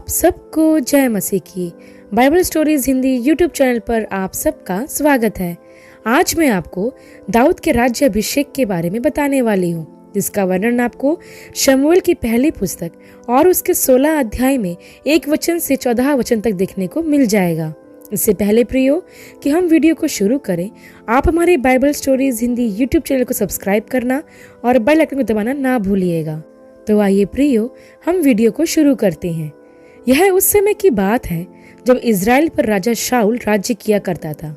आप सबको जय मसीह की। Bible stories Hindi YouTube channel पर आप सबका स्वागत है। आज मैं आपको दाऊद के राज्य अभिषेक के बारे में बताने वाली हूँ, जिसका वर्णन आपको शमूएल की पहली पुस्तक और उसके 16 अध्याय में 1 वचन से 14 वचन तक देखने को मिल जाएगा। इससे पहले प्रियो कि हम वीडियो को शुरू करें, आप हमारे Bible stories Hindi YouTube channel को सब्सक्राइब करना और बेल आइकन को दबाना ना भूलिएगा। तो आइए प्रियो, हम वीडियो को शुरू करते हैं। यह उस समय की बात है जब इज़राइल पर राजा शाऊल राज्य किया करता था।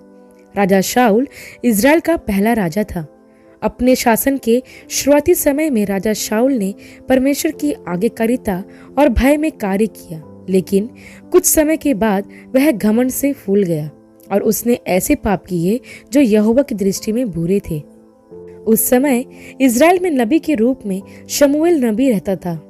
राजा शाऊल इज़राइल का पहला राजा था। अपने शासन के शुरुआती समय में राजा शाऊल ने परमेश्वर की आज्ञाकारिता और भय में कार्य किया, लेकिन कुछ समय के बाद वह घमंड से फूल गया और उसने ऐसे पाप किए जो यहोवा की दृष्टि में बुरे थे। उस समय इज़राइल में नबी के रूप में शमूएल नबी रहता था।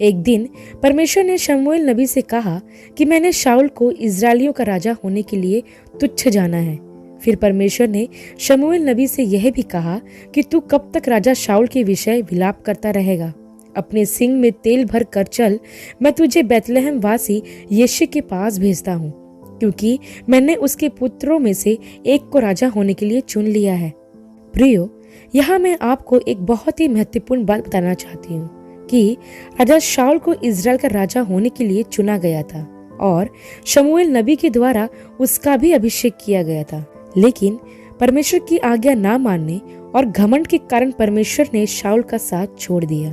एक दिन परमेश्वर ने शमूएल नबी से कहा कि मैंने शाऊल को इज़राइलियों का राजा होने के लिए तुच्छ जाना है। फिर परमेश्वर ने शमूएल नबी से यह भी कहा कि तू कब तक राजा शाऊल के विषय विलाप करता रहेगा। अपने सिंग में तेल भर कर चल, मैं तुझे बैतलहम वासी यिशै के पास भेजता हूँ, क्योंकि मैंने उसके पुत्रों में से एक को राजा होने के लिए चुन लिया है। प्रियो, यहाँ मैं आपको एक बहुत ही महत्वपूर्ण बात बताना चाहती हूँ कि राजा शाऊल को इज़राइल का राजा होने के लिए चुना गया था और शमूएल नबी के द्वारा उसका भी अभिषेक किया गया था। लेकिन परमेश्वर की आज्ञा ना मानने और घमंड के कारण परमेश्वर ने शाऊल का साथ छोड़ दिया।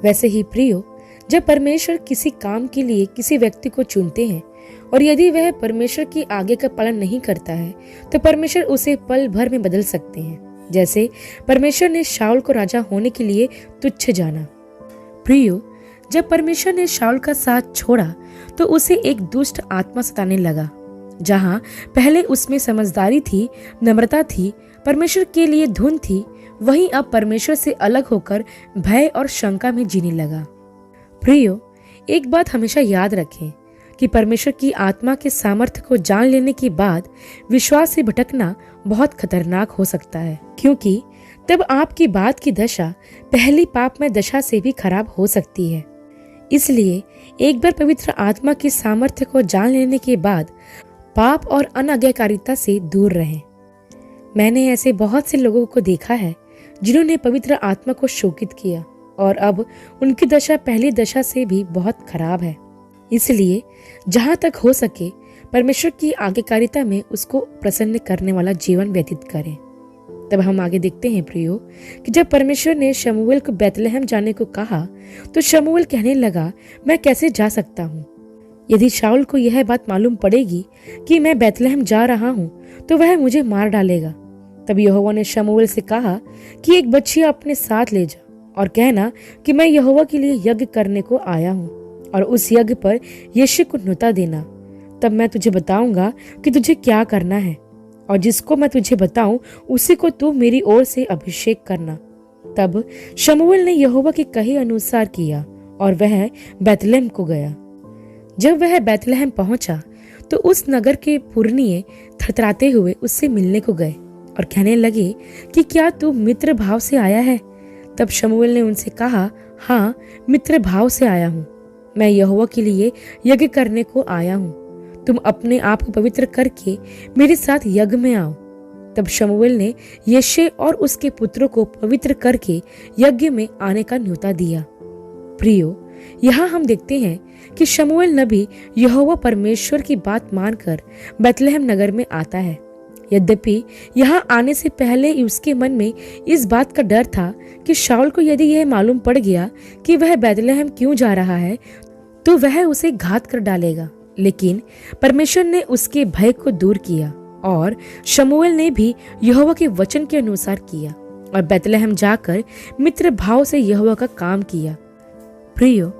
वैसे ही प्रियो, जब परमेश्वर किसी काम के लिए किसी व्यक्ति को चुनते हैं और यदि वह परमेश्वर की आज्ञा का पालन नहीं करता है तो परमेश्वर उसे पल भर में बदल सकते हैं, जैसे परमेश्वर ने शाऊल को राजा होने के लिए तुच्छ जाना। प्रियो, जब परमेश्वर ने शाऊल का साथ छोड़ा तो उसे एक दुष्ट आत्मा सताने लगा। जहां पहले उसमें समझदारी थी, नम्रता थी, परमेश्वर के लिए धुन थी, वहीं अब परमेश्वर से अलग होकर भय और शंका में जीने लगा। प्रियो, एक बात हमेशा याद रखें कि परमेश्वर की आत्मा के सामर्थ्य को जान लेने के बाद विश्वास से भटकना बहुत खतरनाक हो सकता है, क्योंकि तब आपकी बात की दशा पहली पापमय दशा से भी खराब हो सकती है। इसलिए एक बार पवित्र आत्मा की सामर्थ्य को जान लेने के बाद पाप और अनाज्ञाकारिता से दूर रहें। मैंने ऐसे बहुत से लोगों को देखा है जिन्होंने पवित्र आत्मा को शोकित किया और अब उनकी दशा पहली दशा से भी बहुत खराब है। इसलिए जहां तक हो सके परमेश्वर की आज्ञाकारिता में उसको प्रसन्न करने वाला जीवन व्यतीत करें। तब हम आगे देखते हैं प्रियो कि जब परमेश्वर ने शमूएल को बैतलहम जाने को कहा तो शमूएल कहने लगा, मैं कैसे जा सकता हूँ? यदि शाऊल को यह बात मालूम पड़ेगी कि मैं बैतलहम जा रहा हूँ तो वह मुझे मार डालेगा। तब यहोवा ने शमूएल से कहा कि एक बछिया अपने साथ ले जा और कहना कि मैं यहोवा के लिए यज्ञ करने को आया हूँ, और उस यज्ञ पर यिशै को न्योता देना। तब मैं तुझे बताऊंगा कि तुझे क्या करना है, और जिसको मैं तुझे बताऊं उसी को तू मेरी ओर से अभिषेक करना। तब शमूएल ने यहोवा के कहे अनुसार किया और वह बैतलहम को गया। जब वह बैतलहम पहुंचा तो उस नगर के पुरनिये थरथराते हुए उससे मिलने को गए और कहने लगे कि क्या तू मित्र भाव से आया है? तब शमूएल ने उनसे कहा, हाँ, मित्र भाव से आया हूँ। मैं यहोवा के लिए यज्ञ करने को आया हूँ। तुम अपने आप को पवित्र करके मेरे साथ यज्ञ में आओ। तब शमूएल ने यिशै और उसके पुत्रों को पवित्र करके यज्ञ में आने का न्योता दिया। प्रियो, यहाँ हम देखते हैं कि शमूएल नबी यहोवा परमेश्वर की बात मानकर बैतलहम नगर में आता है। यद्यपि यहाँ आने से पहले उसके मन में इस बात का डर था कि शाऊल को यदि यह मालूम पड़ गया कि वह बैतलहम क्यों जा रहा है तो वह उसे घात कर डालेगा। लेकिन परमेश्वर ने उसके भय को दूर किया और शमूएल ने भी यहोवा के वचन के अनुसार किया और बैतलहम जाकर मित्र भाव से यहोवा का काम किया। प्रियो,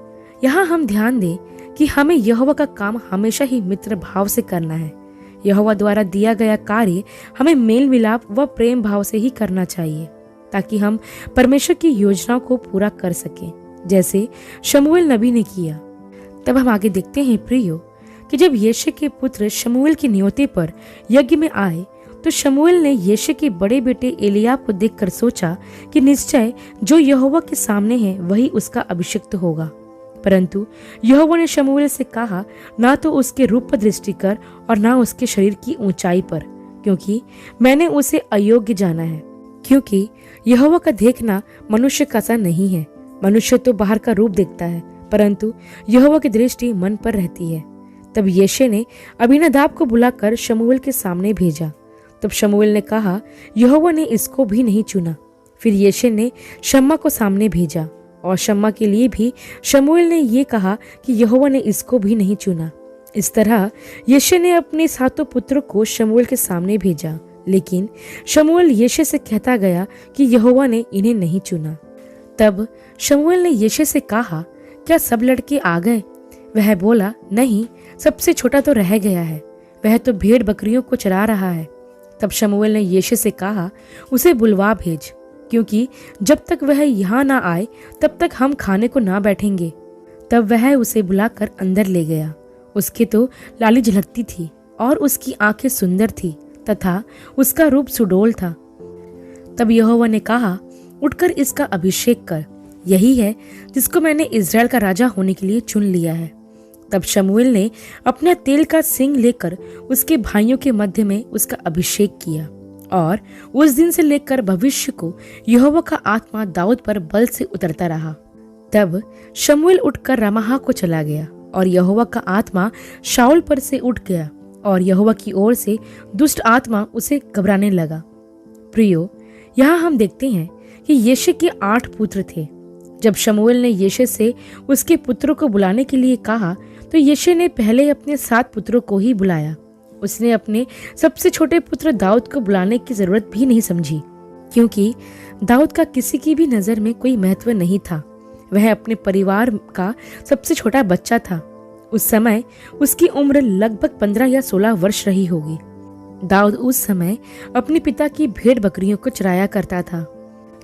यहाँ हम ध्यान दें कि हमें यहोवा का काम हमेशा ही मित्र भाव से करना है। यहोवा द्वारा दिया गया कार्य हमें मेल मिलाप व प्रेम भाव से ही करना चाहिए, ताकि हम परमेश्वर की योजनाओं को पूरा कर सकें, जैसे शमूएल नबी ने किया। तब हम आगे देखते हैं प्रियो कि जब यिशै के पुत्र शमूएल के न्योते पर यज्ञ में आए तो शमूएल ने यिशै के बड़े बेटे एलियाब को देखकर सोचा कि निश्चय जो यहोवा के सामने है वही उसका अभिषिक्त होगा। परंतु यहोवा ने शमूएल से कहा, ना तो उसके रूप पर दृष्टि कर और ना उसके शरीर की ऊंचाई पर, क्योंकि मैंने उसे अयोग्य जाना है। क्योंकि यहोवा का देखना मनुष्य का सा नहीं है। मनुष्य तो बाहर का रूप देखता है, परंतु यहोवा की दृष्टि मन पर रहती है। तब यिशै ने अबीनादाब को बुलाकर शमूएल के सामने भेजा। तब शमूएल ने कहा, यहोवा ने इसको भी नहीं चुना। फिर यिशै ने शम्मा को सामने भेजा, और शम्मा के लिए भी शमूएल ने ये कहा कि यहोवा ने इसको भी नहीं चुना। इस तरह यिशै ने अपने 7 पुत्रों को शमूएल के सामने भेजा, लेकिन शमूएल यिशै से कहता गया कि यहोवा ने इन्हें नहीं चुना। तब शमूएल ने यिशै से कहा, क्या सब लड़के आ गए? वह बोला, नहीं, सबसे छोटा तो रह गया है, वह तो भेड़ बकरियों को चरा रहा है। तब शमूएल ने यिशै से कहा, उसे बुलवा भेज, क्योंकि जब तक वह यहाँ ना आए तब तक हम खाने को ना बैठेंगे। तब वह उसे बुलाकर अंदर ले गया। उसके तो लाली झलकती थी और उसकी आंखें सुंदर थी तथा उसका रूप सुडौल था। तब यहोवा ने कहा, उठकर इसका अभिषेक कर, यही है जिसको मैंने इज़राइल का राजा होने के लिए चुन लिया है। तब शमूएल ने अपना तेल का सिंग लेकर उसके भाइयों के मध्य में उसका अभिषेक किया, और उस दिन से लेकर भविष्य को यहोवा का आत्मा दाऊद पर बल से उतरता रहा। तब शमूएल उठकर रमाह को चला गया, और यहोवा का आत्मा शाऊल पर से उठ गया, और यहोवा की ओर से दुष्ट आत्मा उसे घबराने लगा। प्रियो, यहाँ हम देखते हैं कि यिशै के 8 पुत्र थे। जब शमूएल ने यिशै से उसके पुत्रों को बुलाने के लिए कहा, तो यिशै ने पहले अपने 7 पुत्रों को ही बुलाया। उसने अपने सबसे छोटे पुत्र दाऊद को बुलाने की जरूरत भी नहीं समझी, क्योंकि दाऊद का किसी की भी नजर में कोई महत्व नहीं था। वह अपने परिवार का सबसे छोटा बच्चा था। उस समय उसकी उम्र लगभग 15 या 16 वर्ष रही होगी। दाऊद उस समय अपने पिता की भेड़ बकरियों को चराया करता था।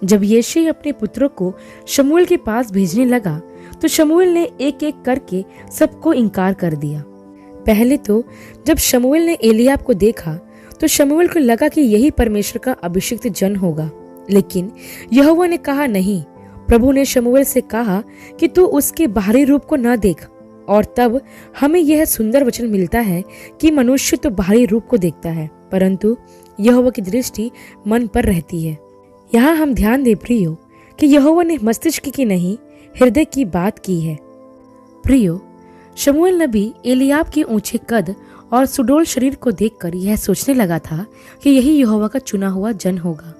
जब यिशै अपने पुत्रों को शमूएल के पास भेजने लगा, तो शमूएल ने एक एक करके सबको इनकार कर दिया। पहले तो जब शमूएल ने एलियाब को देखा, तो शमूएल को लगा कि यही परमेश्वर का अभिषिक्त जन होगा, लेकिन यहोवा ने कहा, नहीं। प्रभु ने शमूएल से कहा कि तू उसके बाहरी रूप को न देख। और तब हमें यह सुंदर वचन मिलता है कि मनुष्य तो बाहरी रूप को देखता है, परंतु यहोवा की दृष्टि मन पर रहती है। यहाँ हम ध्यान दें प्रियो कि यहोवा ने मस्तिष्क की नहीं, हृदय की बात की है। प्रियो, शमूएल नबी एलियाब के ऊंचे कद और सुडौल शरीर को देखकर यह सोचने लगा था कि यही यहोवा का चुना हुआ जन होगा।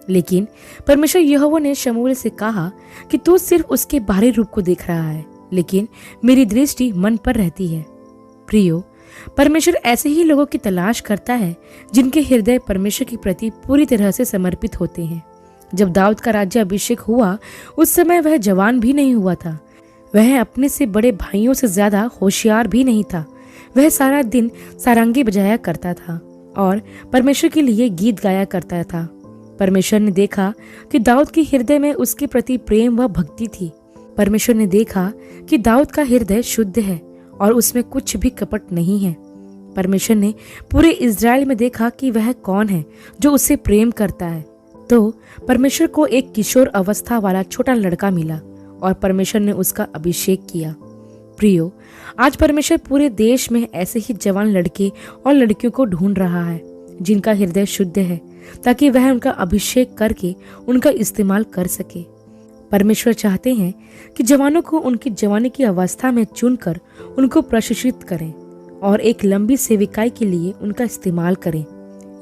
लेकिन परमेश्वर यहोवा ने शमूएल से कहा कि तू सिर्फ उसके बाहरी रूप को देख रहा है, लेकिन मेरी दृष्टि मन पर रहती है। प्रियो, परमेश्वर ऐसे ही लोगों की तलाश करता है जिनके हृदय परमेश्वर के प्रति पूरी तरह से समर्पित होते हैं। जब दाऊद का राज्य अभिषेक हुआ, उस समय वह जवान भी नहीं हुआ था। वह अपने से बड़े भाइयों से ज्यादा होशियार भी नहीं था। वह सारा दिन सारंगी बजाया करता था और परमेश्वर के लिए गीत गाया करता था। परमेश्वर ने देखा कि दाऊद के हृदय में उसके प्रति प्रेम व भक्ति थी। परमेश्वर ने देखा कि दाऊद का हृदय शुद्ध है और उसमें कुछ भी कपट नहीं है। परमेश्वर ने पूरे इज़राइल में देखा कि वह कौन है जो उससे प्रेम करता है। तो परमेश्वर को एक किशोर अवस्था वाला छोटा लड़का मिला और परमेश्वर ने उसका अभिषेक किया। प्रियो, आज परमेश्वर पूरे देश में ऐसे ही जवान लड़के और लड़कियों को ढूंढ रहा है जिनका हृदय शुद्ध है, ताकि वह उनका अभिषेक करके उनका इस्तेमाल कर सके। परमेश्वर चाहते हैं कि जवानों को उनकी जवानी की अवस्था में चुनकर उनको प्रशिक्षित करें और एक लंबी सेविकाई के लिए उनका इस्तेमाल करें।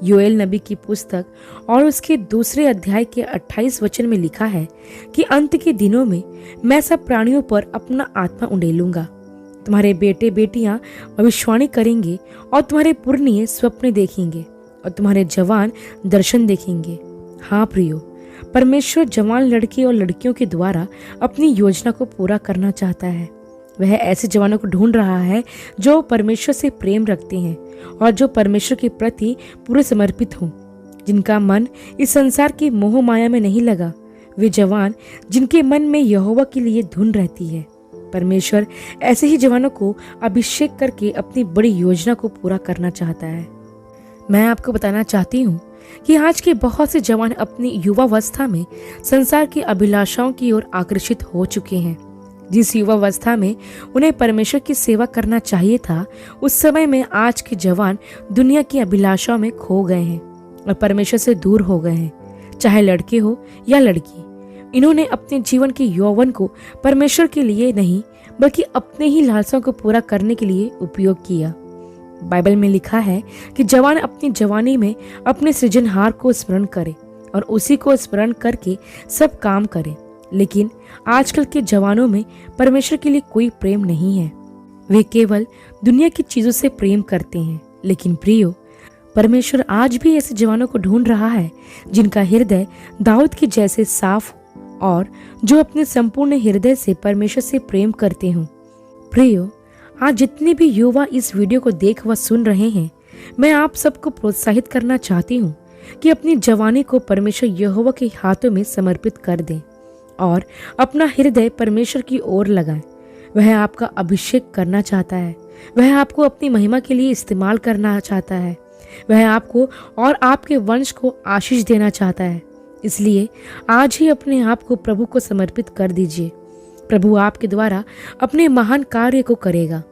योएल नबी की पुस्तक और उसके 2 अध्याय के 28 वचन में लिखा है कि अंत के दिनों में मैं सब प्राणियों पर अपना आत्मा उंडेलूंगा। तुम्हारे बेटे बेटियां भविष्यवाणी करेंगे और तुम्हारे पुरनिये स्वप्न देखेंगे और तुम्हारे जवान दर्शन देखेंगे। हाँ प्रियो, परमेश्वर जवान लड़के और लड़कियों के द्वारा अपनी योजना को पूरा करना चाहता है। वह ऐसे जवानों को ढूंढ रहा है जो परमेश्वर से प्रेम रखते हैं और जो परमेश्वर के प्रति पूरे समर्पित हों, जिनका मन इस संसार की मोह माया में नहीं लगा। वे जवान जिनके मन में यहोवा के लिए धुन रहती है। परमेश्वर ऐसे ही जवानों को अभिषेक करके अपनी बड़ी योजना को पूरा करना चाहता है। मैं आपको बताना चाहती हूँ कि आज के बहुत से जवान अपनी युवावस्था में संसार की अभिलाषाओं की ओर आकर्षित हो चुके हैं, जिस युवावस्था में उन्हें परमेश्वर की सेवा करना चाहिए था, उस समय में आज के जवान दुनिया की अभिलाषाओं में खो गए हैं और परमेश्वर से दूर हो गए हैं। चाहे लड़के हो या लड़की, इन्होंने अपने जीवन के यौवन को परमेश्वर के लिए नहीं बल्कि अपने ही लालसाओं को पूरा करने के लिए उपयोग किया। बाइबल में लिखा है कि जवान अपनी जवानी में अपने सृजनहार को स्मरण करे और उसी को स्मरण करके सब काम करे। लेकिन आजकल के जवानों में परमेश्वर के लिए कोई प्रेम नहीं है। वे केवल दुनिया की चीजों से प्रेम करते हैं। लेकिन प्रियो, परमेश्वर आज भी ऐसे जवानों को ढूंढ रहा है जिनका हृदय दाऊद के जैसे साफ हो और जो अपने संपूर्ण हृदय से परमेश्वर से प्रेम करते हों। प्रियो, आज जितने भी युवा इस वीडियो को देख व सुन रहे हैं, मैं आप सबको प्रोत्साहित करना चाहती हूँ कि अपनी जवानी को परमेश्वर यहोवा के हाथों में समर्पित कर दें और अपना हृदय परमेश्वर की ओर लगाएं। वह आपका अभिषेक करना चाहता है। वह आपको अपनी महिमा के लिए इस्तेमाल करना चाहता है। वह आपको और आपके वंश को आशीष देना चाहता है। इसलिए आज ही अपने आप को प्रभु को समर्पित कर दीजिए। प्रभु आपके द्वारा अपने महान कार्य को करेगा।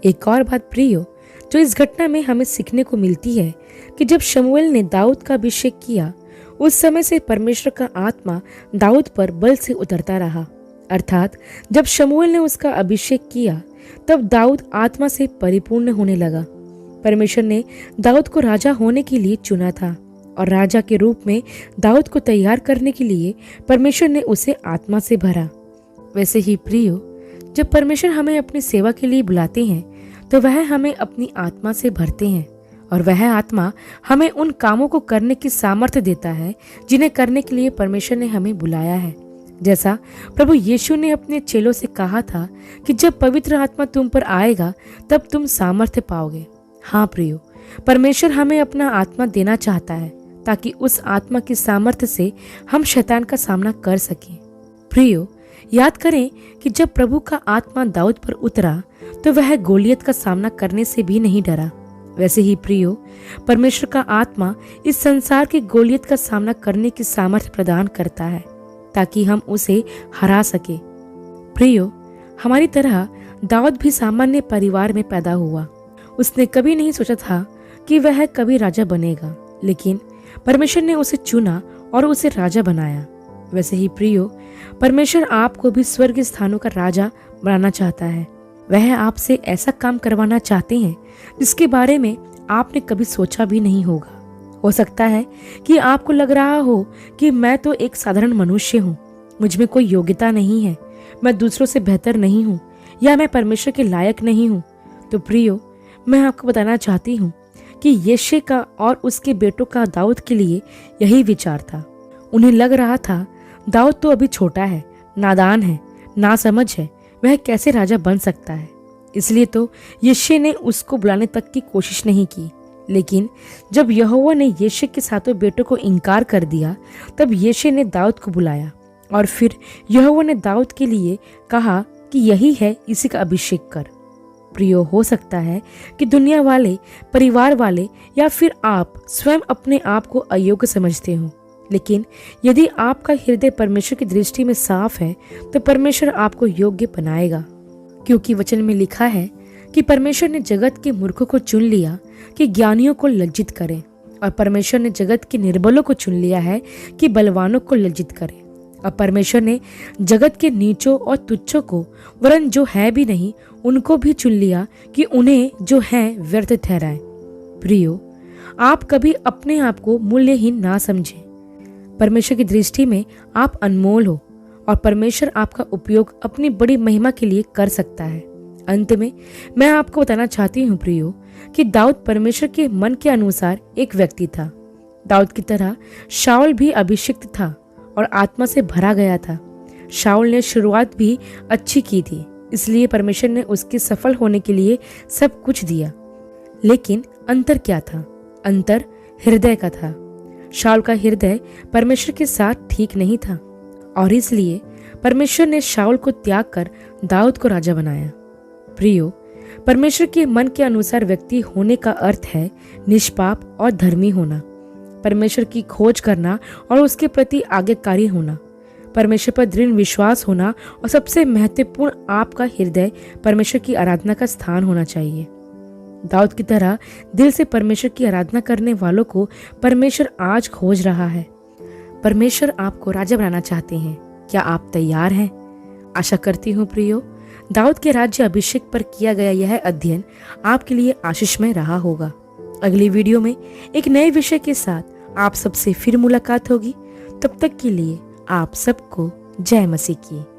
एक और बात प्रियो, जो इस घटना में हमें सीखने को मिलती है कि जब शमूएल ने दाऊद का अभिषेक किया, उस समय से परमेश्वर का आत्मा दाऊद पर बल से उतरता रहा। अर्थात जब शमूएल ने उसका अभिषेक किया, तब दाऊद आत्मा से परिपूर्ण होने लगा। परमेश्वर ने दाऊद को राजा होने के लिए चुना था और राजा के रूप में दाऊद को तैयार करने के लिए परमेश्वर ने उसे आत्मा से भरा। वैसे ही प्रियो, जब परमेश्वर हमें अपनी सेवा के लिए बुलाते हैं तो वह हमें अपनी आत्मा से भरते हैं और वह आत्मा हमें उन कामों को करने की सामर्थ्य देता है जिन्हें करने के लिए परमेश्वर ने हमें बुलाया है। जैसा प्रभु यीशु ने अपने चेलों से कहा था कि जब पवित्र आत्मा तुम पर आएगा तब तुम सामर्थ्य पाओगे। हाँ प्रियो, परमेश्वर हमें अपना आत्मा देना चाहता है ताकि उस आत्मा की सामर्थ्य से हम शैतान का सामना कर सकें। प्रियो, याद करें कि जब प्रभु का आत्मा दाऊद पर उतरा तो वह गोलियत का सामना करने से भी नहीं डरा। वैसे ही प्रियो, परमेश्वर का आत्मा इस संसार की गोलियत का सामना करने की सामर्थ्य प्रदान करता है ताकि हम उसे हरा सके। प्रियो, हमारी तरह दाऊद भी सामान्य परिवार में पैदा हुआ। उसने कभी नहीं सोचा था कि वह कभी राजा बनेगा, लेकिन परमेश्वर ने उसे चुना और उसे राजा बनाया। वैसे ही प्रियो, परमेश्वर आपको भी स्वर्ग स्थानों का राजा बनाना चाहता है। वह आपसे ऐसा काम करवाना चाहते हैं जिसके बारे में आपने कभी सोचा भी नहीं होगा। हो सकता है कि आपको लग रहा हो कि मैं तो एक साधारण मनुष्य हूँ, मुझ में कोई योग्यता नहीं है, मैं दूसरों से बेहतर नहीं हूँ या मैं परमेश्वर के लायक नहीं हूँ। तो प्रियो, मैं आपको बताना चाहती हूँ कि यिशै का और उसके बेटों का दाऊद के लिए यही विचार था। उन्हें लग रहा था दाऊद तो अभी छोटा है, नादान है, नासमझ है, वह कैसे राजा बन सकता है। इसलिए तो यिशै ने उसको बुलाने तक की कोशिश नहीं की। लेकिन जब यहोवा ने यिशै के सातों बेटों को इनकार कर दिया, तब यिशै ने दाऊद को बुलाया और फिर यहोवा ने दाऊद के लिए कहा कि यही है, इसी का अभिषेक कर। प्रियो, हो सकता है कि दुनिया वाले, परिवार वाले या फिर आप स्वयं अपने आप को अयोग्य समझते हो, लेकिन यदि आपका हृदय परमेश्वर की दृष्टि में साफ है तो परमेश्वर आपको योग्य बनाएगा। क्योंकि वचन में लिखा है कि परमेश्वर ने जगत के मूर्खों को चुन लिया कि ज्ञानियों को लज्जित करें, और परमेश्वर ने जगत के निर्बलों को चुन लिया है कि बलवानों को लज्जित करें। और परमेश्वर ने जगत के नीचों और तुच्छों को, वरन जो है भी नहीं, उनको भी चुन लिया कि उन्हें जो है व्यर्थ ठहराए। प्रियो, आप कभी अपने आप को मूल्यहीन ना समझें। परमेश्वर की दृष्टि में आप अनमोल हो और परमेश्वर आपका उपयोग अपनी बड़ी महिमा के लिए कर सकता है। अंत में मैं आपको बताना चाहती हूँ प्रियो, कि दाऊद परमेश्वर के मन के अनुसार एक व्यक्ति था। दाऊद की तरह शाऊल भी अभिषिक्त था और आत्मा से भरा गया था। शाऊल ने शुरुआत भी अच्छी की थी, इसलिए परमेश्वर ने उसके सफल होने के लिए सब कुछ दिया। लेकिन अंतर क्या था? अंतर हृदय का था। शाऊल का हृदय परमेश्वर के साथ ठीक नहीं था और इसलिए परमेश्वर ने शाऊल को त्याग कर दाऊद को राजा बनाया। प्रियो, परमेश्वर के मन के अनुसार व्यक्ति होने का अर्थ है निष्पाप और धर्मी होना, परमेश्वर की खोज करना और उसके प्रति आज्ञाकारी होना। परमेश्वर पर दृढ़ विश्वास होना और सबसे महत्वपूर्ण आपका हृदय परमेश्वर की आराधना का स्थान होना चाहिए। दाऊद की तरह दिल से परमेश्वर की आराधना करने वालों को परमेश्वर आज खोज रहा है। परमेश्वर आपको राजा बनाना चाहते हैं। क्या आप तैयार हैं? आशा करती हूँ प्रियो, दाऊद के राज्य अभिषेक पर किया गया यह अध्ययन आपके लिए आशीषमय रहा होगा। अगली वीडियो में एक नए विषय के साथ आप सबसे फिर मुलाकात होगी। तब तक के लिए आप सबको जय मसीह की।